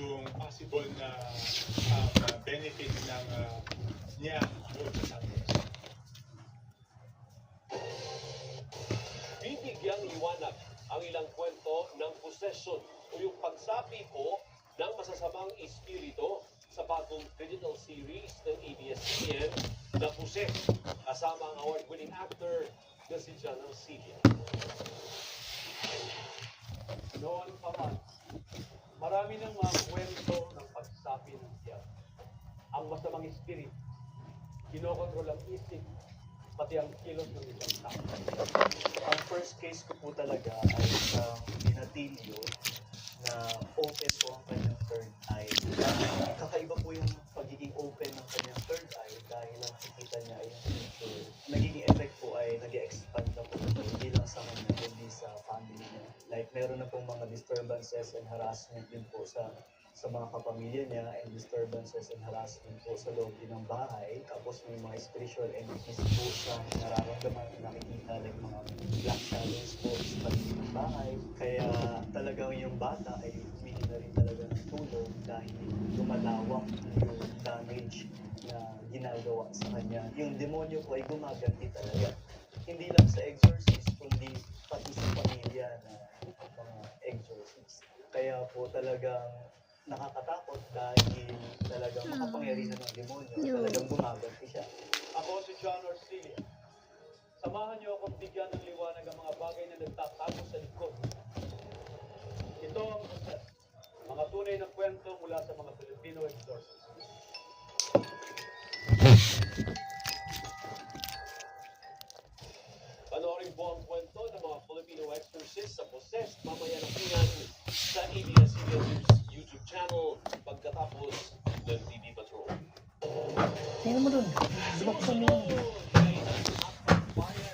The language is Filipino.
yung possible na benefit ng niya doon sa Santos. Bibigyang liwanag ang ilang kwento ng possession o yung pagsapi po ng masasamang espiritu sa bagong digital series ng ABS-CBN na Puse, kasama ang award-winning actor na si John Arcilla. Noon pa man, marami ng mga kwento ng pagsapi ng tiyan. Ang masamang espiritu, kinokontrol ang isip, pati ang kilos ng isang tao. Ang first case ko po talaga ay isang binatilyo na open po ang kanyang third eye. Kakaiba po yung pagiging open ng kanyang third eye dahil ang nakikita niya ay yung future. Nagiging effect po ay nag-expand na po ito, hindi lang sa kanya, kundi sa family niya. Like meron na pong mga disturbances and harassment din po sa mga kapamilya niya and disturbances and harassment po sa loob din ng bahay. Tapos may mga spiritual entities po sa nararamdaman na nakikita like mga black shadows po sa paligid ng bahay. Kaya talagang yung bata ay humingi na rin talaga ng tulong dahil lumalawak yung damage na ginagawa sa kanya. Yung demonyo po ay gumaganti talaga. Hindi lang sa exorcist, kundi pati sa pamilya na mga exorcist. Kaya po talagang nakakatakot dahil talagang makapangyarihan ng demonyo. Talagang gumaganti siya. Ako si John Arcilla. Samahan niyo akong bigyan ng liwanag ang mga bagay na nagtatago sa likod. Ito ang mga tunay na kwento mula sa mga Filipino exorcists. Panoorin po ang kwento ng mga Filipino exorcists sa Possessed mamaya